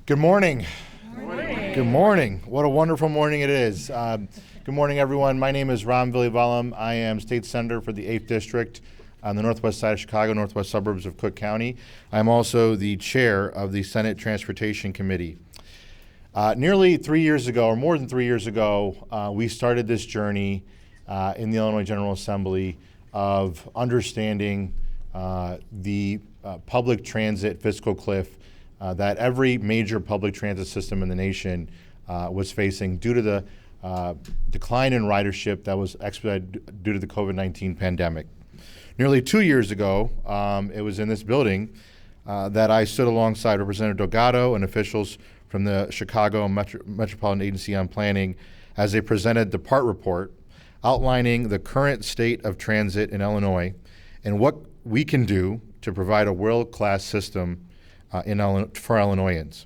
Good morning. Good morning. Good morning. What a wonderful morning it is. Good morning, everyone. My name is Villivalam. I am State Senator for the 8th District on the northwest side of Chicago, northwest suburbs of Cook County. I'm also the chair of the Senate Transportation Committee. Nearly 3 years ago, or more than 3 years ago, we started this journey in the Illinois General Assembly of understanding the public transit fiscal cliff that every major public transit system in the nation was facing due to the decline in ridership that was expedited due to the COVID-19 pandemic. Nearly 2 years ago, it was in this building that I stood alongside Representative Delgado and officials from the Chicago Metropolitan Agency on Planning as they presented the PART report outlining the current state of transit in Illinois and what we can do to provide a world-class system for Illinoisans.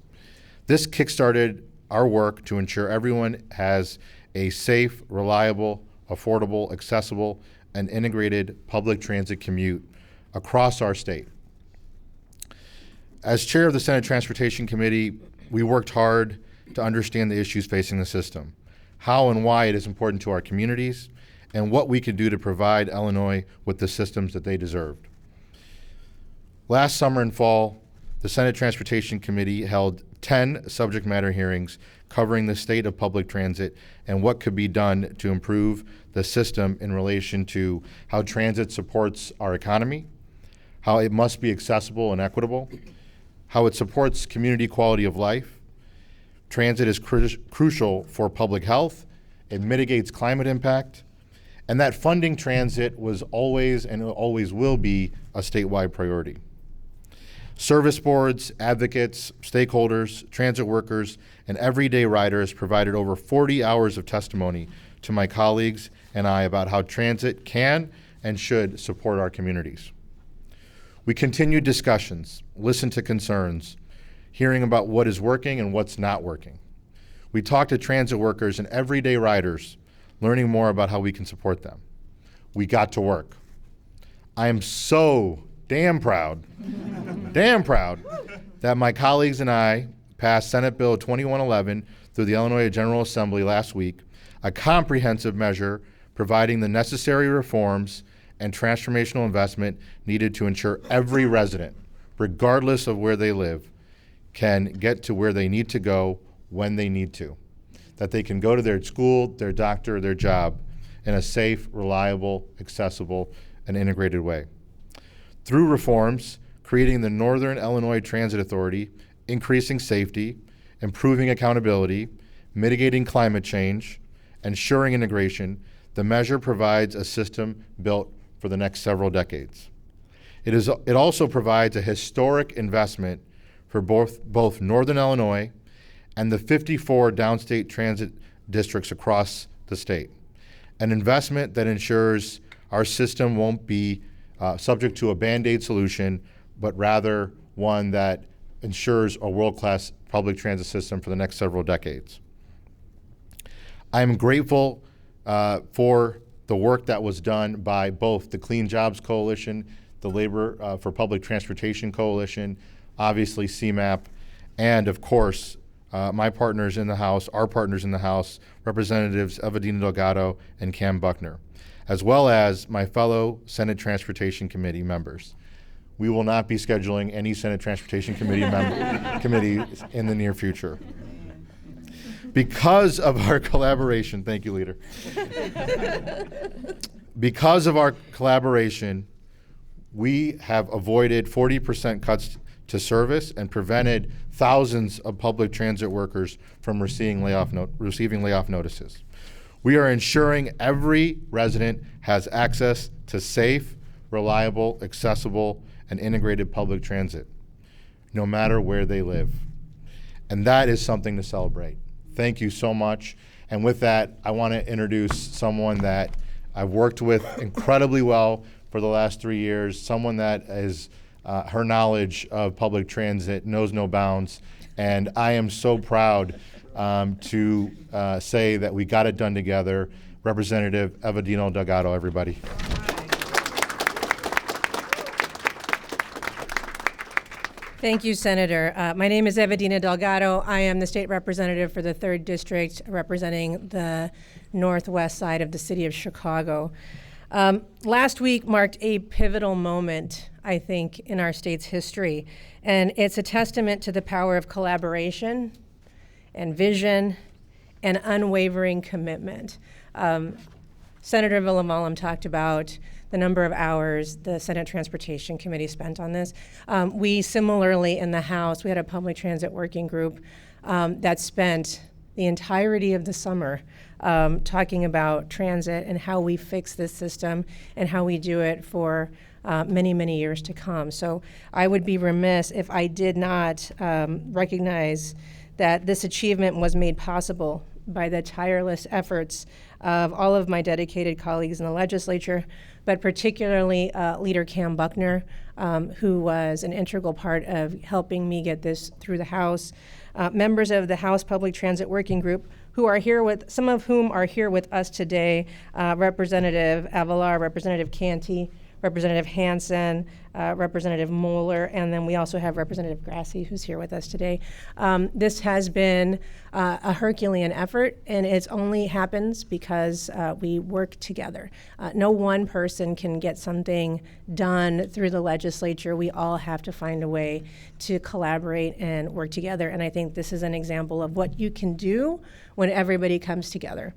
This kickstarted our work to ensure everyone has a safe, reliable, affordable, accessible, and integrated public transit commute across our state. As chair of the Senate Transportation Committee, we worked hard to understand the issues facing the system, how and why it is important to our communities, and what we can do to provide Illinois with the systems that they deserved. Last summer and fall, the Senate Transportation Committee held 10 subject matter hearings covering the state of public transit and what could be done to improve the system in relation to how transit supports our economy, how it must be accessible and equitable, how it supports community quality of life. Transit is crucial for public health, it mitigates climate impact, and that funding transit was always and always will be a statewide priority. Service boards, advocates, stakeholders, transit workers, and everyday riders provided over 40 hours of testimony to my colleagues and I about how transit can and should support our communities. We continued discussions, listened to concerns, hearing about what is working and what's not working. We talked to transit workers and everyday riders, learning more about how we can support them. We got to work. I am so damn proud that my colleagues and I passed Senate Bill 2111 through the Illinois General Assembly last week, a comprehensive measure providing the necessary reforms and transformational investment needed to ensure every resident, regardless of where they live, can get to where they need to go when they need to, that they can go to their school, their doctor, their job in a safe, reliable, accessible, and integrated way. Through reforms, creating the Northern Illinois Transit Authority, increasing safety, improving accountability, mitigating climate change, ensuring integration, the measure provides a system built for the next several decades. It also provides a historic investment for both Northern Illinois and the 54 downstate transit districts across the state, an investment that ensures our system won't be subject to a Band-Aid solution, but rather one that ensures a world-class public transit system for the next several decades. I am grateful for the work that was done by both the Clean Jobs Coalition, the Labor for Public Transportation Coalition, obviously CMAP, and of course, my partners in the House, our partners in the House, Representatives Evadina Delgado and Cam Buckner, as well as my fellow Senate Transportation Committee members. We will not be scheduling any Senate Transportation Committee committees in the near future. Because of our collaboration, thank you, Leader. Because of our collaboration, we have avoided 40% cuts to service and prevented thousands of public transit workers from receiving layoff notices. We are ensuring every resident has access to safe, reliable, accessible, and integrated public transit, no matter where they live. And that is something to celebrate. Thank you so much. And with that, I want to introduce someone that I've worked with incredibly well for the last 3 years, someone that is, her knowledge of public transit knows no bounds. And I am so proud to say that we got it done together. Representative Evadina Delgado, everybody. All right. Thank you, Senator. My name is Evadina Delgado. I am the state representative for the 3rd District, representing the northwest side of the city of Chicago. Last week marked a pivotal moment, I think, in our state's history, and it's a testament to the power of collaboration and vision and unwavering commitment. Senator Villivalam talked about the number of hours the Senate Transportation Committee spent on this. We similarly in the House, we had a public transit working group that spent the entirety of the summer talking about transit and how we fix this system and how we do it for many, many years to come. So I would be remiss if I did not recognize that this achievement was made possible by the tireless efforts of all of my dedicated colleagues in the legislature, but particularly Leader Cam Buckner, who was an integral part of helping me get this through the House. Members of the House Public Transit Working Group, who are here with, some of whom are here with us today, Representative Avalar, Representative Canty, Representative Hansen, Representative Moeller, and then we also have Representative Grassi, who's here with us today. This has been a Herculean effort, and it only happens because we work together. No one person can get something done through the legislature. We all have to find a way to collaborate and work together, and I think this is an example of what you can do when everybody comes together.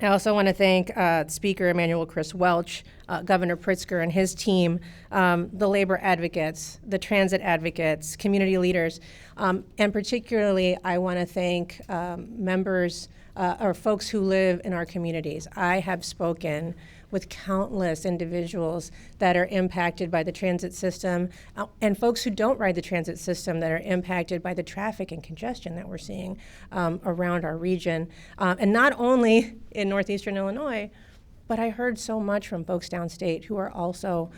I also want to thank Speaker Emanuel Chris Welch, Governor Pritzker and his team, the labor advocates, the transit advocates, community leaders, and particularly I want to thank members or folks who live in our communities. I have spoken with countless individuals that are impacted by the transit system and folks who don't ride the transit system that are impacted by the traffic and congestion that we're seeing around our region. And not only in northeastern Illinois, but I heard so much from folks downstate who are also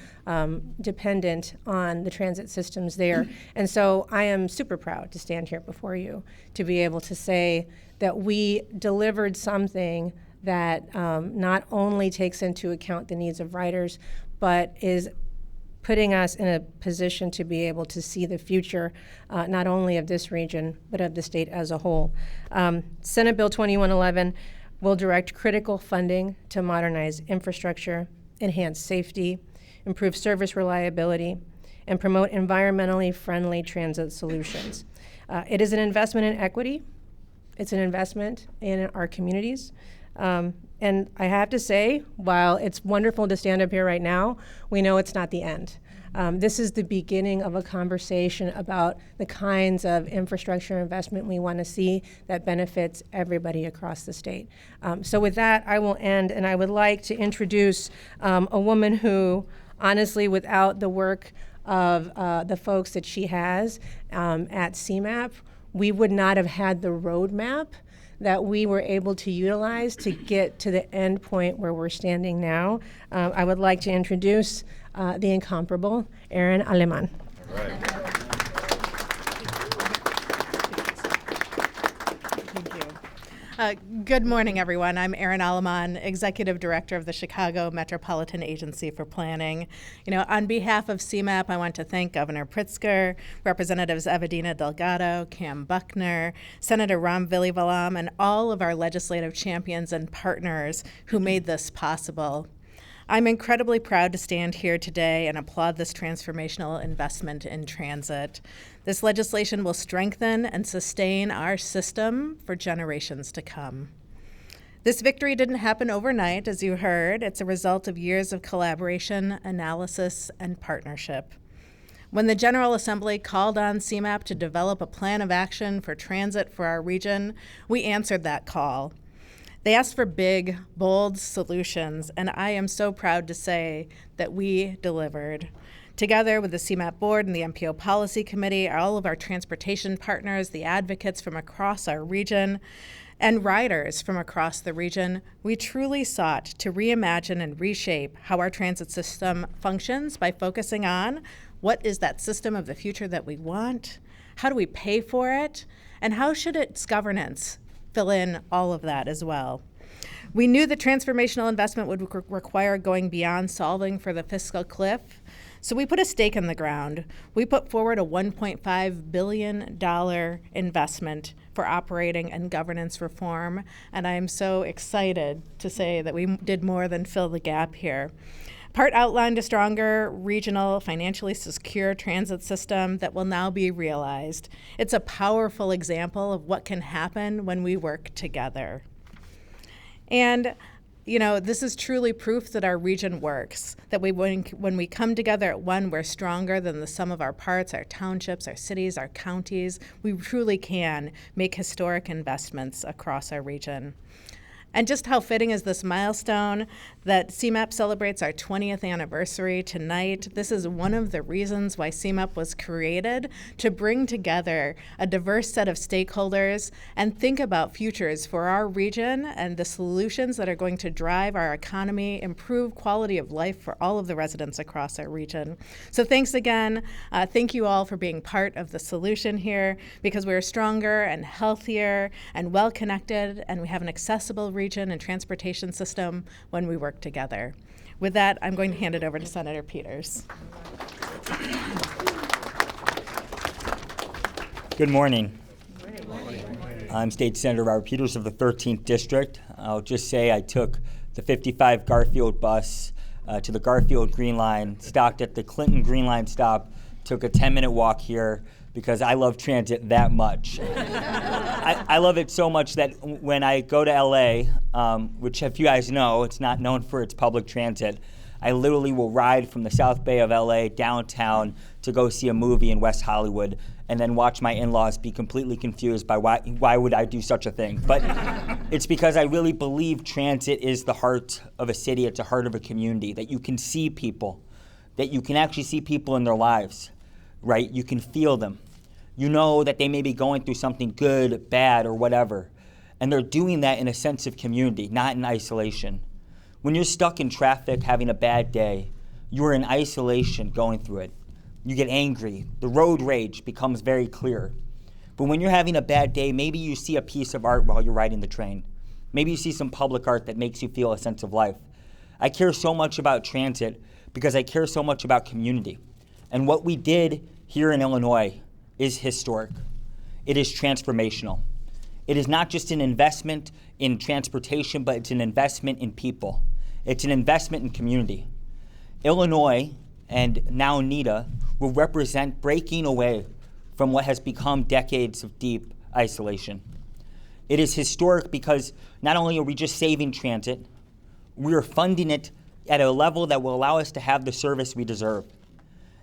dependent on the transit systems there. And so I am super proud to stand here before you to be able to say that we delivered something that not only takes into account the needs of riders, but is putting us in a position to be able to see the future, not only of this region, but of the state as a whole. Senate Bill 2111 will direct critical funding to modernize infrastructure, enhance safety, improve service reliability, and promote environmentally friendly transit solutions. It is an investment in equity. It's an investment in our communities. And I have to say, while it's wonderful to stand up here right now, we know it's not the end. This is the beginning of a conversation about the kinds of infrastructure investment we want to see that benefits everybody across the state. So with that, I will end, and I would like to introduce a woman who, honestly, without the work of the folks that she has at CMAP, we would not have had the roadmap that we were able to utilize to get to the end point where we're standing now. I would like to introduce the incomparable Erin Aleman. All right. Thank you. Good morning, everyone. I'm Erin Aleman, Executive Director of the Chicago Metropolitan Agency for Planning. On behalf of CMAP, I want to thank Governor Pritzker, Representatives Evadina Delgado, Cam Buckner, Senator Ram Villivalam, and all of our legislative champions and partners who made this possible. I'm incredibly proud to stand here today and applaud this transformational investment in transit. This legislation will strengthen and sustain our system for generations to come. This victory didn't happen overnight, as you heard. It's a result of years of collaboration, analysis, and partnership. When the General Assembly called on CMAP to develop a plan of action for transit for our region, we answered that call. They asked for big, bold solutions, and I am so proud to say that we delivered. Together with the CMAP Board and the MPO Policy Committee, all of our transportation partners, the advocates from across our region, and riders from across the region, we truly sought to reimagine and reshape how our transit system functions by focusing on what is that system of the future that we want, how do we pay for it, and how should its governance fill in all of that as well. We knew the transformational investment would require going beyond solving for the fiscal cliff. So we put a stake in the ground. We put forward a $1.5 billion investment for operating and governance reform, and I am so excited to say that we did more than fill the gap here. Part outlined a stronger, regional, financially secure transit system that will now be realized. It's a powerful example of what can happen when we work together. And this is truly proof that our region works, that when we come together at one, we're stronger than the sum of our parts, our townships, our cities, our counties. We truly can make historic investments across our region. And just how fitting is this milestone that CMAP celebrates our 20th anniversary tonight. This is one of the reasons why CMAP was created, to bring together a diverse set of stakeholders and think about futures for our region and the solutions that are going to drive our economy, improve quality of life for all of the residents across our region. So thanks again. Thank you all for being part of the solution here, because we're stronger and healthier and well-connected, and we have an accessible region and transportation system when we work together. With that, I'm going to hand it over to Senator Peters. Good morning. I'm State Senator Robert Peters of the 13th District. I'll just say I took the 55 Garfield bus to the Garfield Green Line, stopped at the Clinton Green Line stop, took a 10-minute walk here because I love transit that much. I love it so much that when I go to LA, which if you guys know, it's not known for its public transit, I literally will ride from the South Bay of LA downtown to go see a movie in West Hollywood and then watch my in-laws be completely confused by why would I do such a thing. But it's because I really believe transit is the heart of a city, it's the heart of a community, that you can see people, that you can actually see people in their lives, right? You can feel them. You know that they may be going through something good, bad, or whatever. And they're doing that in a sense of community, not in isolation. When you're stuck in traffic having a bad day, you're in isolation going through it. You get angry. The road rage becomes very clear. But when you're having a bad day, maybe you see a piece of art while you're riding the train. Maybe you see some public art that makes you feel a sense of life. I care so much about transit because I care so much about community. And what we did here in Illinois is historic. It is transformational. It is not just an investment in transportation, but it's an investment in people. It's an investment in community. Illinois, and now NITA, will represent breaking away from what has become decades of deep isolation. It is historic because not only are we just saving transit, we are funding it at a level that will allow us to have the service we deserve.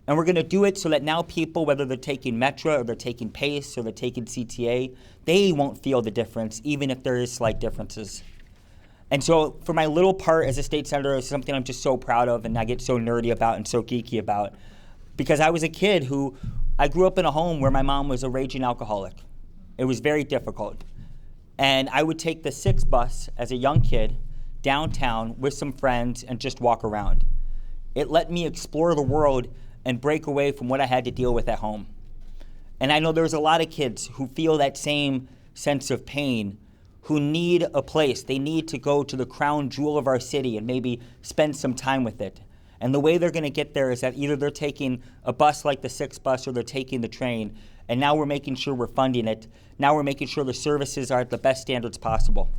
And we're going to do it so that now people, whether they're taking Metra or they're taking PACE or they're taking CTA, they won't feel the difference, even if there is slight differences. And so for my little part as a state senator, it's something I'm just so proud of and I get so nerdy about and so geeky about. Because I was a kid I grew up in a home where my mom was a raging alcoholic. It was very difficult. And I would take the 6 bus as a young kid downtown with some friends and just walk around. It let me explore the world and break away from what I had to deal with at home. And I know there's a lot of kids who feel that same sense of pain, who need a place. They need to go to the crown jewel of our city and maybe spend some time with it. And the way they're gonna get there is that either they're taking a bus like the 6 bus or they're taking the train. And now we're making sure we're funding it. Now we're making sure the services are at the best standards possible.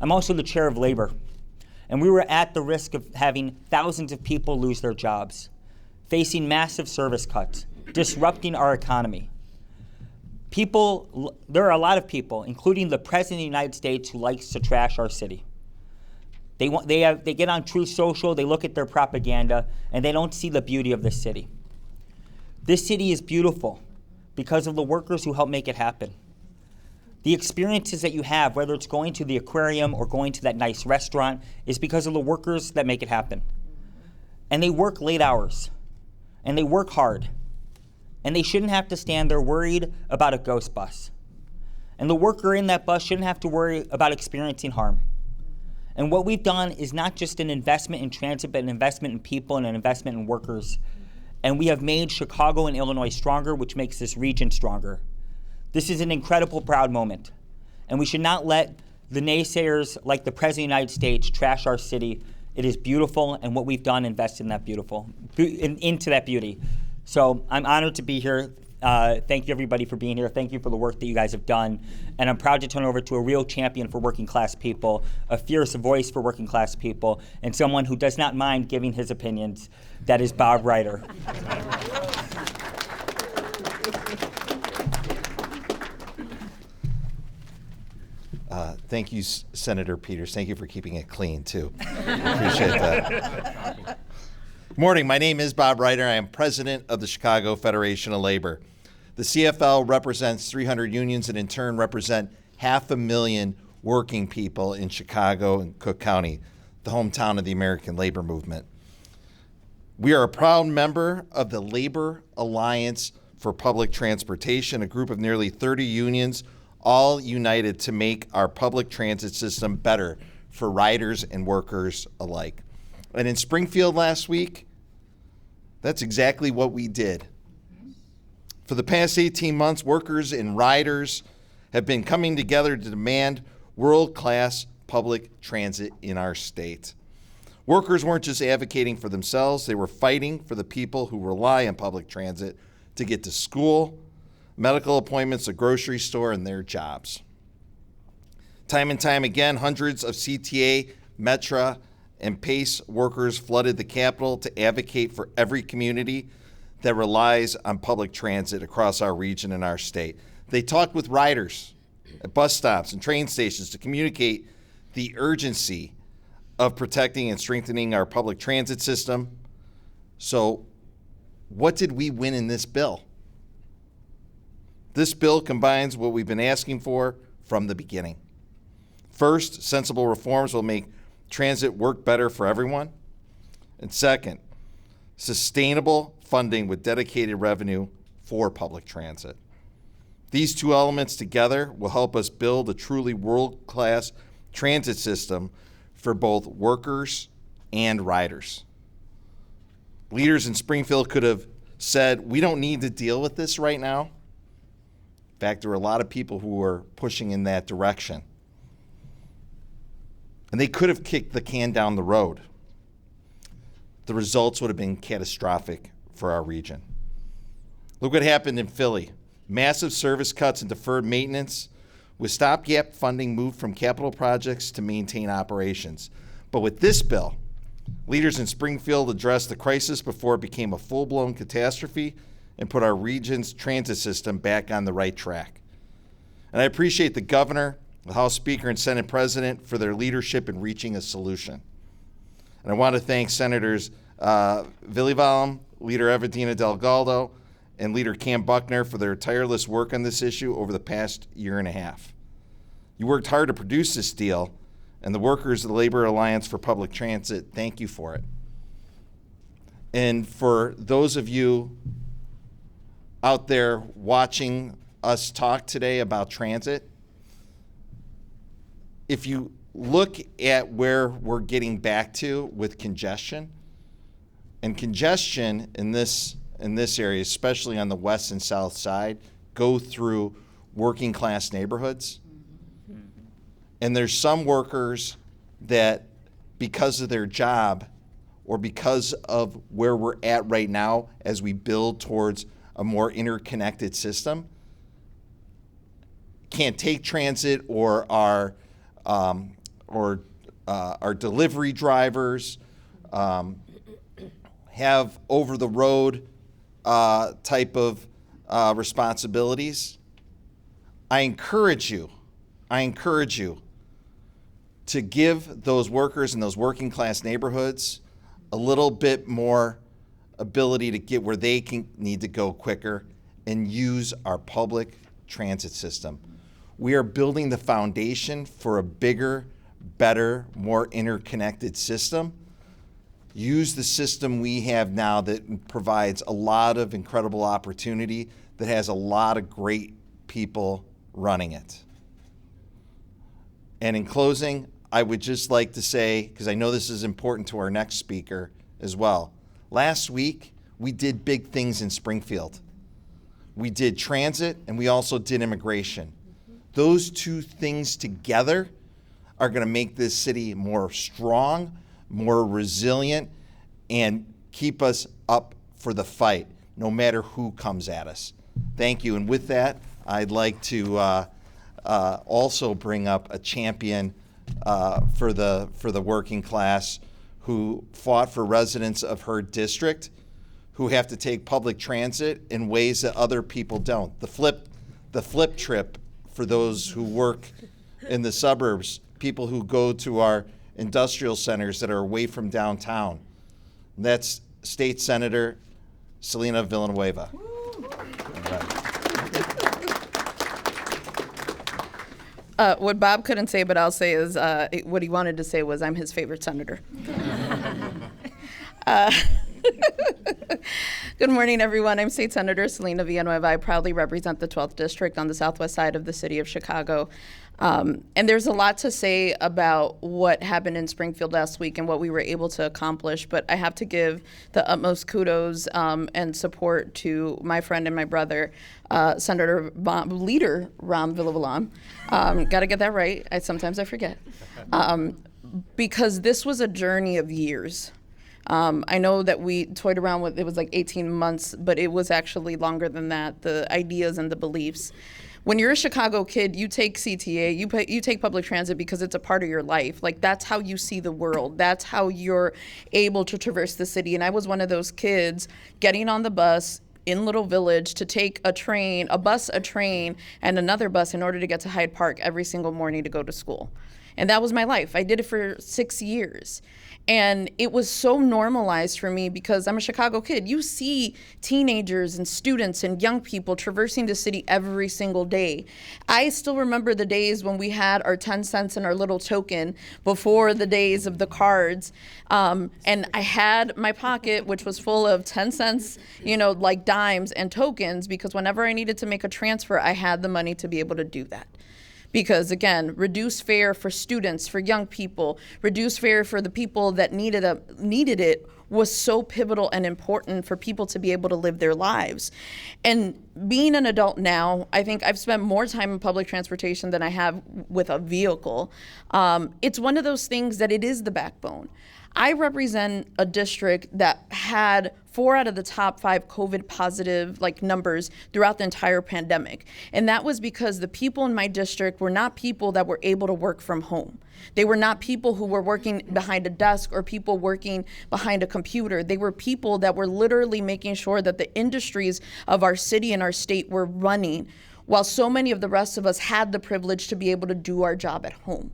I'm also the chair of labor. And we were at the risk of having thousands of people lose their jobs, facing massive service cuts, disrupting our economy. There are a lot of people, including the President of the United States, who likes to trash our city. They get on Truth Social, they look at their propaganda, and they don't see the beauty of this city. This city is beautiful because of the workers who help make it happen. The experiences that you have, whether it's going to the aquarium or going to that nice restaurant, is because of the workers that make it happen. And they work late hours. And they work hard. And they shouldn't have to stand there worried about a ghost bus. And the worker in that bus shouldn't have to worry about experiencing harm. And what we've done is not just an investment in transit, but an investment in people and an investment in workers. And we have made Chicago and Illinois stronger, which makes this region stronger. This is an incredible, proud moment. And we should not let the naysayers like the President of the United States trash our city It is beautiful, and what we've done, invested in that into that beauty. So I'm honored to be here. Thank you, everybody, for being here. Thank you for the work that you guys have done. And I'm proud to turn over to a real champion for working class people, a fierce voice for working class people, and someone who does not mind giving his opinions. That is Bob Ryder. Thank you, Senator Peters. Thank you for keeping it clean, too. Appreciate that. Good morning. My name is Bob Ryder. I am president of the Chicago Federation of Labor. The CFL represents 300 unions and in turn represent 500,000 working people in Chicago and Cook County, the hometown of the American labor movement. We are a proud member of the Labor Alliance for Public Transportation, a group of nearly 30 unions, all united to make our public transit system better for riders and workers alike. And in Springfield last week, that's exactly what we did. For the past 18 months, workers and riders have been coming together to demand world-class public transit in our state. Workers weren't just advocating for themselves, they were fighting for the people who rely on public transit to get to school, medical appointments, a grocery store, and their jobs. Time and time again, hundreds of CTA, Metra, and PACE workers flooded the Capitol to advocate for every community that relies on public transit across our region and our state. They talked with riders at bus stops and train stations to communicate the urgency of protecting and strengthening our public transit system. So, what did we win in this bill? This bill combines what we've been asking for from the beginning. First, sensible reforms will make transit work better for everyone. And second, sustainable funding with dedicated revenue for public transit. These two elements together will help us build a truly world-class transit system for both workers and riders. Leaders in Springfield could have said, we don't need to deal with this right now. In fact, there were a lot of people who were pushing in that direction. And they could have kicked the can down the road. The results would have been catastrophic for our region. Look what happened in Philly. Massive service cuts and deferred maintenance, with stopgap funding moved from capital projects to maintain operations. But with this bill, leaders in Springfield addressed the crisis before it became a full-blown catastrophe and put our region's transit system back on the right track. And I appreciate the governor, the House Speaker, and Senate President for their leadership in reaching a solution. And I want to thank Senators Villivalam, Leader Evedina Delgado, and Leader Cam Buckner for their tireless work on this issue over the past year and a half. You worked hard to produce this deal, and the workers of the Labor Alliance for Public Transit, thank you for it. And for those of you out there watching us talk today about transit, if you look at where we're getting back to with congestion, and congestion in this area, especially on the west and south side, go through working class neighborhoods. And there's some workers that, because of their job or because of where we're at right now as we build towards a more interconnected system, can't take transit, or our delivery drivers have over-the-road type of responsibilities. I encourage you to give those workers in those working class neighborhoods a little bit more ability to get where they need to go quicker and use our public transit system. We are building the foundation for a bigger, better, more interconnected system. Use the system we have now that provides a lot of incredible opportunity, that has a lot of great people running it. And in closing, I would just like to say, because I know this is important to our next speaker as well, last week we did big things in Springfield. We did transit and we also did immigration. Those two things together are going to make this city more strong, more resilient, and keep us up for the fight, no matter who comes at us. Thank you. And with that, I'd like to also bring up a champion for the working class who fought for residents of her district who have to take public transit in ways that other people don't. The flip trip for those who work in the suburbs, people who go to our industrial centers that are away from downtown. That's State Senator Selena Villanueva. What Bob couldn't say, but I'll say is what he wanted to say was I'm his favorite senator. Good morning, everyone. I'm State Senator Selena Villanueva. I proudly represent the 12th District on the southwest side of the city of Chicago. And there's a lot to say about what happened in Springfield last week and what we were able to accomplish, but I have to give the utmost kudos and support to my friend and my brother, Leader Ram Villivalam. Got to get that right. Sometimes I forget. Because this was a journey of years. I know that we toyed around with, it was like 18 months, but it was actually longer than that, the ideas and the beliefs. When you're a Chicago kid, you take CTA, you take public transit because it's a part of your life. Like, that's how you see the world. That's how you're able to traverse the city. And I was one of those kids getting on the bus in Little Village to take a train, and another bus in order to get to Hyde Park every single morning to go to school. And that was my life. I did it for 6 years. And it was so normalized for me because I'm a Chicago kid. You see teenagers and students and young people traversing the city every single day. I still remember the days when we had our 10 cents and our little token before the days of the cards. And I had my pocket, which was full of 10 cents, like dimes and tokens, because whenever I needed to make a transfer, I had the money to be able to do that. Because again, reduce fare for students, for young people, reduce fare for the people that needed it was so pivotal and important for people to be able to live their lives. And being an adult now, I think I've spent more time in public transportation than I have with a vehicle. It's one of those things that it is the backbone. I represent a district that had 4 out of the top 5 COVID positive numbers throughout the entire pandemic. And that was because the people in my district were not people that were able to work from home. They were not people who were working behind a desk or people working behind a computer. They were people that were literally making sure that the industries of our city and our state were running, while so many of the rest of us had the privilege to be able to do our job at home.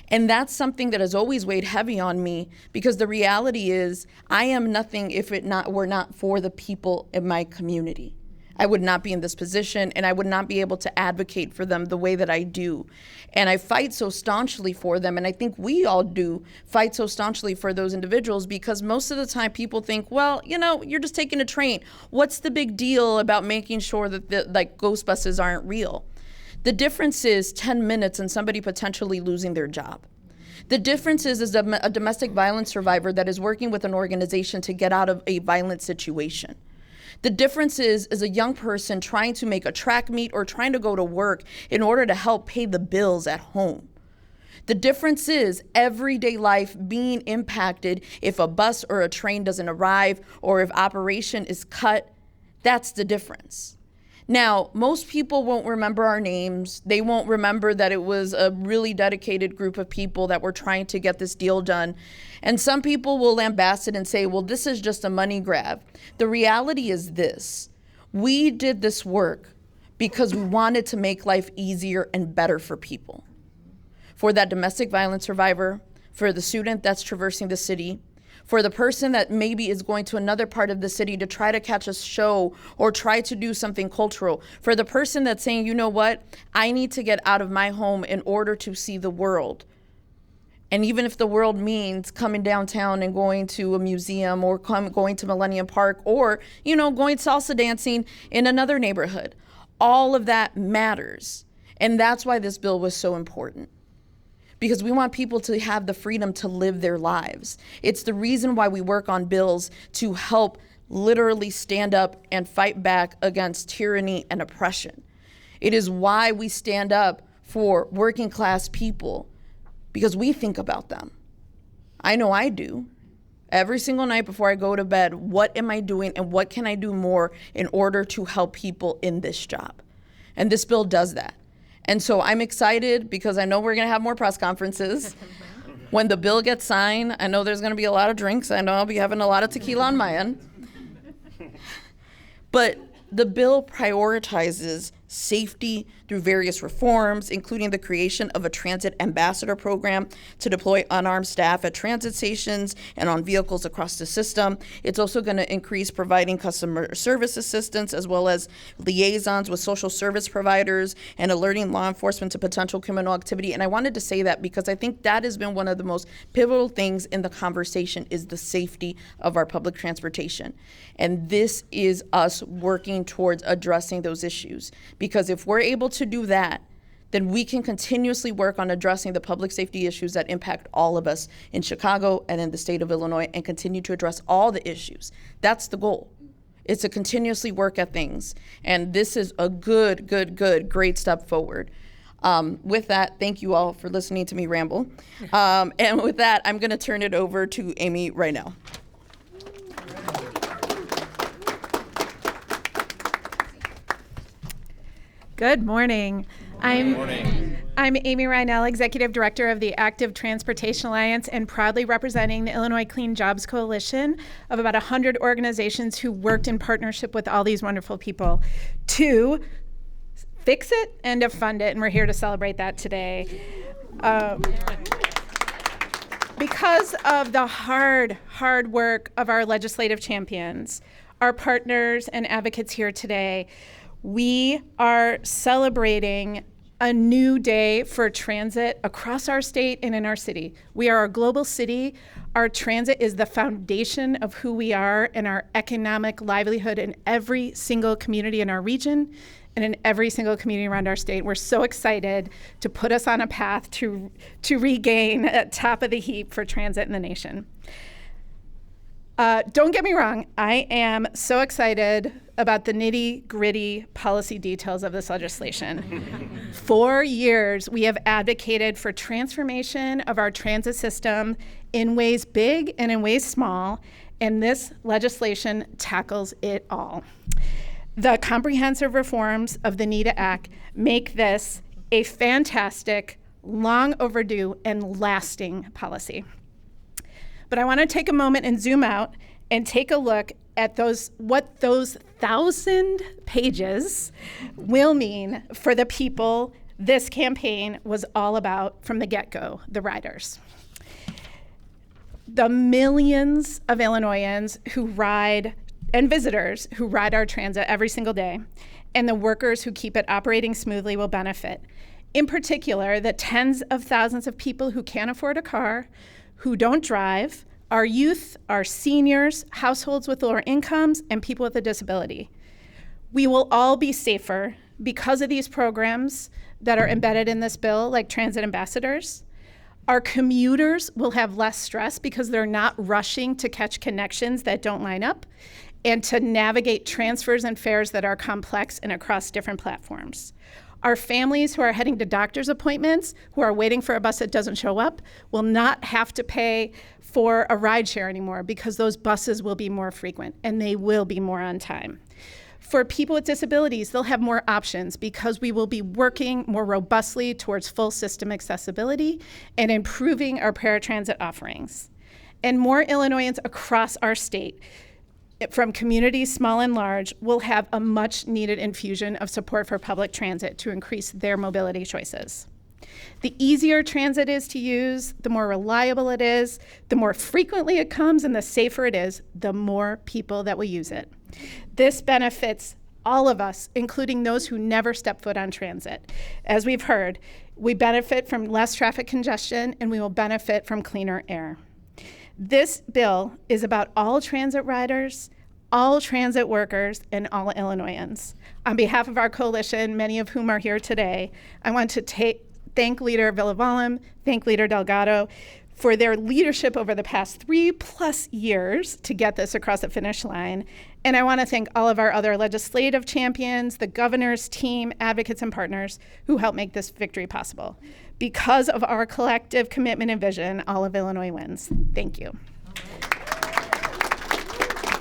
And that's something that has always weighed heavy on me, because the reality is I am nothing if it were not for the people in my community. I would not be in this position, and I would not be able to advocate for them the way that I do. And I fight so staunchly for them, and I think we all do fight so staunchly for those individuals, because most of the time people think, well, you're just taking a train. What's the big deal about making sure that the ghost buses aren't real? The difference is 10 minutes and somebody potentially losing their job. The difference is a domestic violence survivor that is working with an organization to get out of a violent situation. The difference is a young person trying to make a track meet or trying to go to work in order to help pay the bills at home. The difference is everyday life being impacted if a bus or a train doesn't arrive or if operation is cut. That's the difference. Now, most people won't remember our names. They won't remember that it was a really dedicated group of people that were trying to get this deal done. And some people will lambast it and say, well, this is just a money grab. The reality is this: we did this work because we wanted to make life easier and better for people. For that domestic violence survivor, for the student that's traversing the city, for the person that maybe is going to another part of the city to try to catch a show or try to do something cultural, for the person that's saying, you know what, I need to get out of my home in order to see the world. And even if the world means coming downtown and going to a museum or going to Millennium Park or, going salsa dancing in another neighborhood, all of that matters. And that's why this bill was so important. Because we want people to have the freedom to live their lives. It's the reason why we work on bills to help literally stand up and fight back against tyranny and oppression. It is why we stand up for working class people, because we think about them. I know I do. Every single night before I go to bed, what am I doing and what can I do more in order to help people in this job? And this bill does that. And so I'm excited because I know we're going to have more press conferences. When the bill gets signed, I know there's going to be a lot of drinks. I know I'll be having a lot of tequila on my end. But the bill prioritizes safety through various reforms, including the creation of a transit ambassador program to deploy unarmed staff at transit stations and on vehicles across the system. It's also going to increase providing customer service assistance as well as liaisons with social service providers and alerting law enforcement to potential criminal activity. And I wanted to say that because I think that has been one of the most pivotal things in the conversation is the safety of our public transportation. And this is us working towards addressing those issues. Because if we're able to do that, then we can continuously work on addressing the public safety issues that impact all of us in Chicago and in the state of Illinois and continue to address all the issues. That's the goal. It's to continuously work at things. And this is a great step forward. With that, thank you all for listening to me ramble. And with that, I'm going to turn it over to Amy right now. Good morning. I'm Amy Reinell, Executive Director of the Active Transportation Alliance and proudly representing the Illinois Clean Jobs Coalition of about 100 organizations who worked in partnership with all these wonderful people to fix it and to fund it, and we're here to celebrate that today. Because of the hard work of our legislative champions, our partners and advocates here today, we are celebrating a new day for transit across our state and in our city. We are a global city. Our transit is the foundation of who we are and our economic livelihood in every single community in our region and in every single community around our state. We're so excited to put us on a path to regain at top of the heap for transit in the nation. Don't get me wrong, I am so excited about the nitty-gritty policy details of this legislation. For years, we have advocated for transformation of our transit system in ways big and in ways small, and this legislation tackles it all. The comprehensive reforms of the NITA Act make this a fantastic, long overdue, and lasting policy. But I want to take a moment and zoom out and take a look at what those 1,000 pages will mean for the people this campaign was all about from the get-go, the riders. The millions of Illinoisans who ride and visitors who ride our transit every single day, and the workers who keep it operating smoothly will benefit. In particular, the tens of thousands of people who can't afford a car, who don't drive, our youth, our seniors, households with lower incomes, and people with a disability. We will all be safer because of these programs that are embedded in this bill, like transit ambassadors. Our commuters will have less stress because they're not rushing to catch connections that don't line up and to navigate transfers and fares that are complex and across different platforms. Our families who are heading to doctor's appointments, who are waiting for a bus that doesn't show up, will not have to pay for a rideshare anymore because those buses will be more frequent and they will be more on time. For people with disabilities, they'll have more options because we will be working more robustly towards full system accessibility and improving our paratransit offerings. And more Illinoisans across our state, from communities small and large, will have a much needed infusion of support for public transit to increase their mobility choices. The easier transit is to use, the more reliable it is, the more frequently it comes, and the safer it is, the more people that will use it. This benefits all of us, including those who never step foot on transit. As we've heard, we benefit from less traffic congestion and we will benefit from cleaner air. This bill is about all transit riders, all transit workers, and all Illinoisans. On behalf of our coalition, many of whom are here today, I want to thank Leader Villivalam, thank Leader Delgado for their leadership over the past 3+ years to get this across the finish line. And I want to thank all of our other legislative champions, the governor's team, advocates, and partners who helped make this victory possible. Because of our collective commitment and vision, all of Illinois wins. Thank you.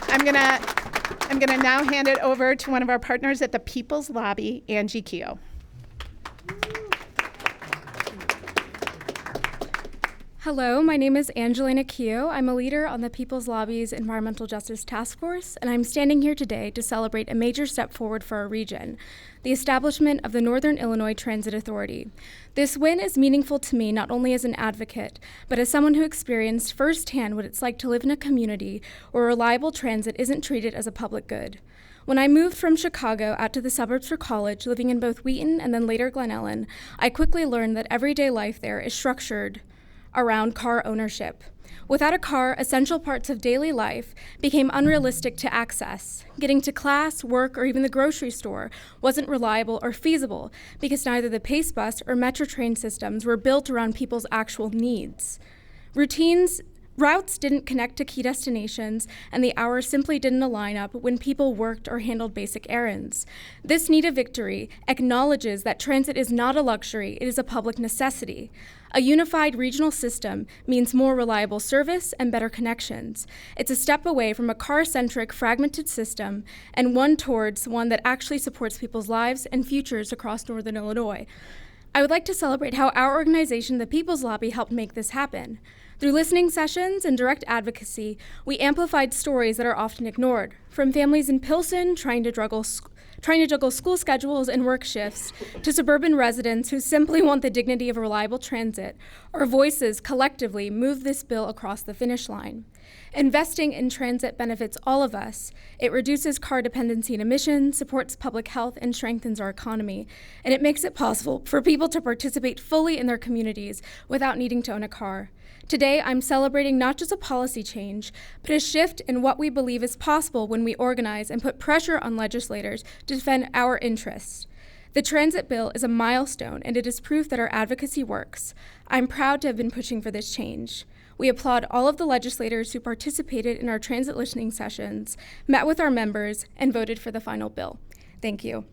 I'm gonna now hand it over to one of our partners at the People's Lobby, Angie Keogh. Hello, my name is Angelina Keogh. I'm a leader on the People's Lobby's Environmental Justice Task Force, and I'm standing here today to celebrate a major step forward for our region, the establishment of the Northern Illinois Transit Authority. This win is meaningful to me not only as an advocate, but as someone who experienced firsthand what it's like to live in a community where reliable transit isn't treated as a public good. When I moved from Chicago out to the suburbs for college, living in both Wheaton and then later Glen Ellen, I quickly learned that everyday life there is structured around car ownership. Without a car, essential parts of daily life became unrealistic to access. Getting to class, work, or even the grocery store wasn't reliable or feasible because neither the Pace Bus or Metro train systems were built around people's actual needs. Routes didn't connect to key destinations, and the hours simply didn't align up when people worked or handled basic errands. This NITA victory acknowledges that transit is not a luxury, it is a public necessity. A unified regional system means more reliable service and better connections. It's a step away from a car-centric, fragmented system and one towards one that actually supports people's lives and futures across Northern Illinois. I would like to celebrate how our organization, the People's Lobby, helped make this happen. Through listening sessions and direct advocacy, we amplified stories that are often ignored, from families in Pilsen trying to juggle school schedules and work shifts, to suburban residents who simply want the dignity of reliable transit. Our voices collectively move this bill across the finish line. Investing in transit benefits all of us. It reduces car dependency and emissions, supports public health, and strengthens our economy. And it makes it possible for people to participate fully in their communities without needing to own a car. Today, I'm celebrating not just a policy change, but a shift in what we believe is possible when we organize and put pressure on legislators to defend our interests. The transit bill is a milestone, and it is proof that our advocacy works. I'm proud to have been pushing for this change. We applaud all of the legislators who participated in our transit listening sessions, met with our members, and voted for the final bill. Thank you.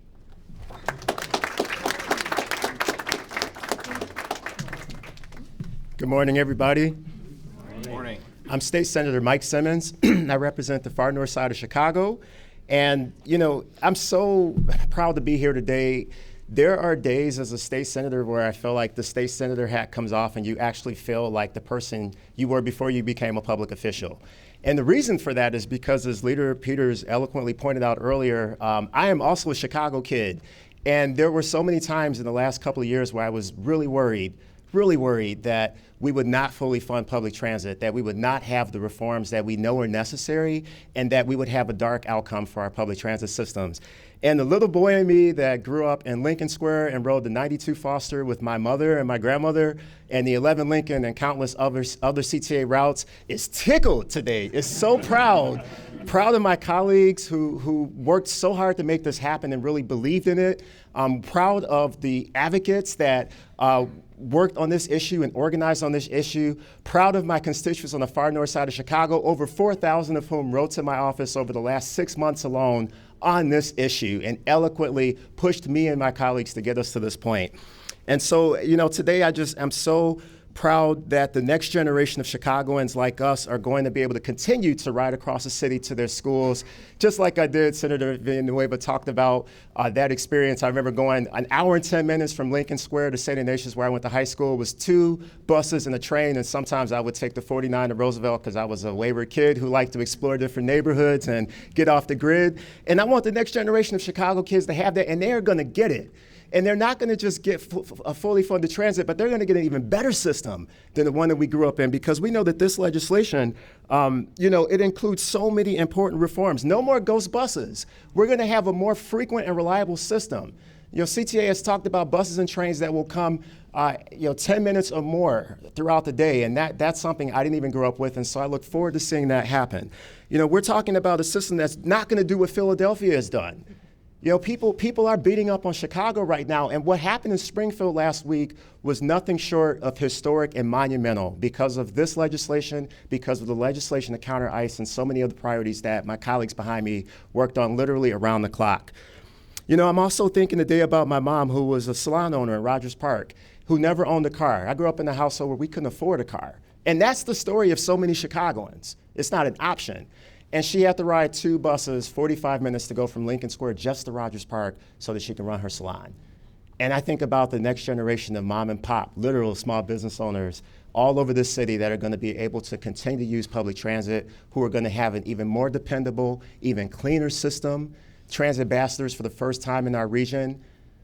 Good morning, everybody. Good morning. I'm State Senator Mike Simmons. I represent the far north side of Chicago. And, you know, I'm so proud to be here today. There are days as a state senator where I feel like the state senator hat comes off and you actually feel like the person you were before you became a public official. And the reason for that is because, as Leader Peters eloquently pointed out earlier, I am also a Chicago kid. And there were so many times in the last couple of years where I was really worried that we would not fully fund public transit, that we would not have the reforms that we know are necessary, and that we would have a dark outcome for our public transit systems. And the little boy in me that grew up in Lincoln Square and rode the 92 Foster with my mother and my grandmother and the 11 Lincoln and countless other CTA routes is tickled today. Is so proud of my colleagues who worked so hard to make this happen and really believed in it. I'm proud of the advocates that worked on this issue and organized on this issue. Proud of my constituents on the far north side of Chicago, over 4,000 of whom wrote to my office over the last 6 months alone on this issue and eloquently pushed me and my colleagues to get us to this point. And so, you know, today I'm so proud that the next generation of Chicagoans like us are going to be able to continue to ride across the city to their schools, just like I did. Senator Villanueva talked about that experience. I remember going an hour and 10 minutes from Lincoln Square to St. Ignatius, where I went to high school. It was 2 buses and a train, and sometimes I would take the 49 to Roosevelt because I was a wayward kid who liked to explore different neighborhoods and get off the grid. And I want the next generation of Chicago kids to have that, and they're going to get it. And they're not going to just get a fully funded transit, but they're going to get an even better system than the one that we grew up in, because we know that this legislation, it includes so many important reforms. No more ghost buses. We're going to have a more frequent and reliable system. You know, CTA has talked about buses and trains that will come 10 minutes or more throughout the day, and that's something I didn't even grow up with, and so I look forward to seeing that happen. You know, we're talking about a system that's not going to do what Philadelphia has done. You know, people are beating up on Chicago right now, and what happened in Springfield last week was nothing short of historic and monumental because of this legislation, because of the legislation to counter ICE, and so many other priorities that my colleagues behind me worked on literally around the clock. You know, I'm also thinking today about my mom, who was a salon owner in Rogers Park, who never owned a car. I grew up in a household where we couldn't afford a car. And that's the story of so many Chicagoans. It's not an option. And she had to ride 2 buses, 45 minutes to go from Lincoln Square just to Rogers Park so that she can run her salon. And I think about the next generation of mom and pop, literal small business owners all over this city that are going to be able to continue to use public transit, who are going to have an even more dependable, even cleaner system, transit ambassadors for the first time in our region,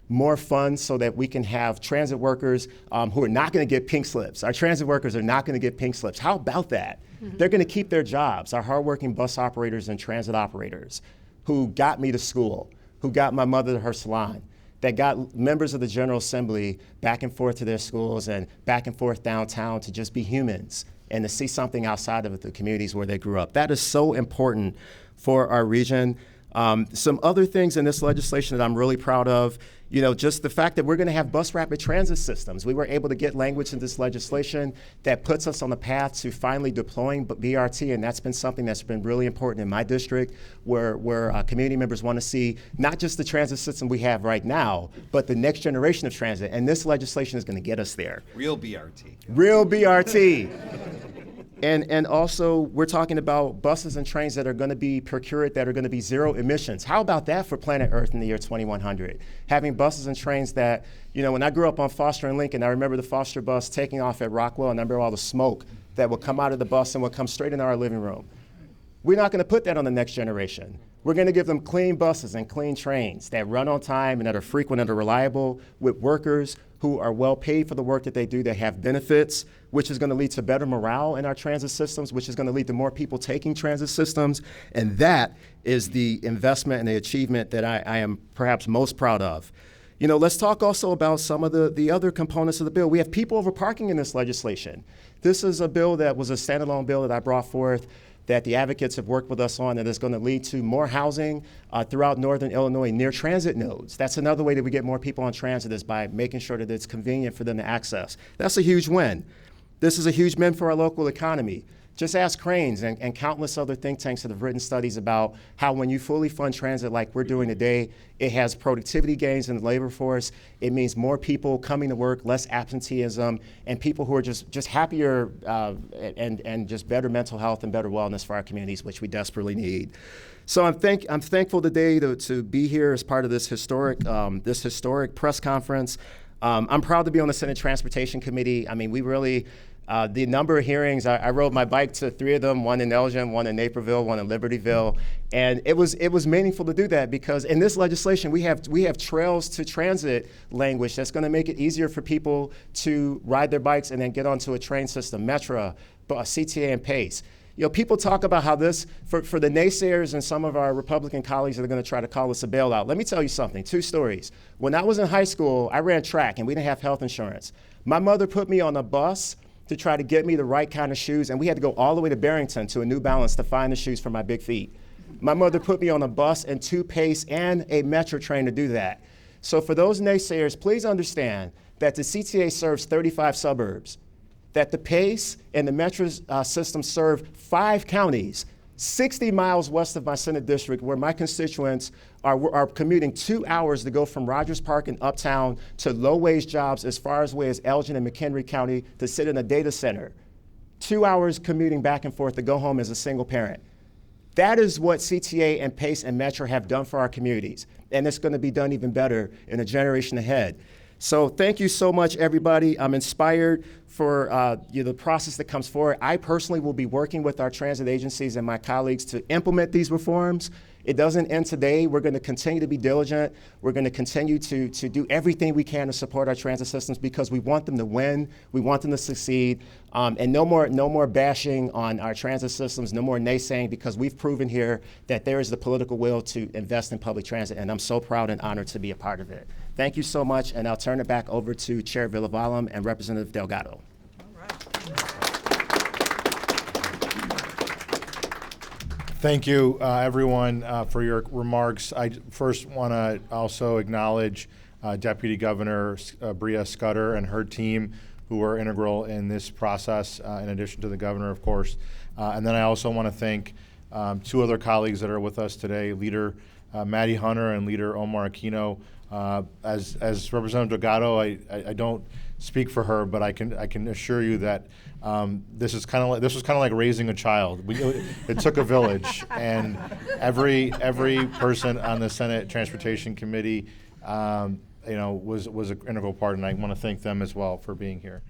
more funds so that we can have transit workers who are not going to get pink slips. Our transit workers are not going to get pink slips. How about that? They're going to keep their jobs. Our hardworking bus operators and transit operators who got me to school, who got my mother to her salon, that got members of the General Assembly back and forth to their schools and back and forth downtown to just be humans and to see something outside of the communities where they grew up. That is so important for our region. Some other things in this legislation that I'm really proud of, you know, just the fact that we're going to have bus rapid transit systems. We were able to get language in this legislation that puts us on the path to finally deploying BRT, and that's been something that's been really important in my district, where community members want to see not just the transit system we have right now, but the next generation of transit, and this legislation is going to get us there. Real BRT. Real BRT. And also, we're talking about buses and trains that are going to be procured that are going to be zero emissions. How about that for planet Earth in the year 2100? Having buses and trains that, you know, when I grew up on Foster and Lincoln, I remember the Foster bus taking off at Rockwell, and I remember all the smoke that would come out of the bus and would come straight into our living room. We're not going to put that on the next generation. We're going to give them clean buses and clean trains that run on time and that are frequent and are reliable, with workers who are well paid for the work that they do, that have benefits, which is going to lead to better morale in our transit systems, which is going to lead to more people taking transit systems. And that is the investment and the achievement that I am perhaps most proud of. You know, let's talk also about some of the other components of the bill. We have people over parking in this legislation. This is a bill that was a standalone bill that I brought forth, that the advocates have worked with us on, that is going to lead to more housing throughout northern Illinois near transit nodes. That's another way that we get more people on transit, is by making sure that it's convenient for them to access. That's a huge win. This is a huge win for our local economy. Just ask Cranes and countless other think tanks that have written studies about how when you fully fund transit like we're doing today, it has productivity gains in the labor force. It means more people coming to work, less absenteeism, and people who are just happier and just better mental health and better wellness for our communities, which we desperately need. So I'm thankful today to be here as part of this historic press conference. I'm proud to be on the Senate Transportation Committee. I mean, we really, the number of hearings, I rode my bike to 3 of them, one in Elgin, one in Naperville, one in Libertyville. And it was meaningful to do that because in this legislation, we have trails to transit language that's going to make it easier for people to ride their bikes and then get onto a train system, Metra, CTA, and PACE. You know, people talk about how this, for the naysayers and some of our Republican colleagues that are going to try to call us a bailout. Let me tell you something, 2 stories. When I was in high school, I ran track and we didn't have health insurance. My mother put me on a bus to try to get me the right kind of shoes, and we had to go all the way to Barrington to a New Balance to find the shoes for my big feet. My mother put me on a bus and 2 PACE and a Metro train to do that. So for those naysayers, please understand that the CTA serves 35 suburbs, that the PACE and the Metro system serve 5 counties, 60 miles west of my Senate district, where my constituents are commuting 2 hours to go from Rogers Park in Uptown to low-wage jobs as far away as Elgin and McHenry County to sit in a data center. 2 hours commuting back and forth to go home as a single parent. That is what CTA and PACE and Metro have done for our communities, and it's going to be done even better in a generation ahead. So thank you so much, everybody. I'm inspired for the process that comes forward. I personally will be working with our transit agencies and my colleagues to implement these reforms. It doesn't end today. We're going to continue to be diligent. We're going to continue to do everything we can to support our transit systems because we want them to win. We want them to succeed. And no more bashing on our transit systems, no more naysaying, because we've proven here that there is the political will to invest in public transit, and I'm so proud and honored to be a part of it. Thank you so much, and I'll turn it back over to Chair Villivalam and Representative Delgado. Thank you, everyone, for your remarks. I first want to also acknowledge Deputy Governor Bria Scudder and her team, who were integral in this process, in addition to the governor, of course. And then I also want to thank two other colleagues that are with us today, Leader Maddie Hunter and Leader Omar Aquino. As Representative Delgado, I don't speak for her, but I can assure you that this was kind of like raising a child. It took a village, and every person on the Senate Transportation Committee, was an integral part, and I want to thank them as well for being here.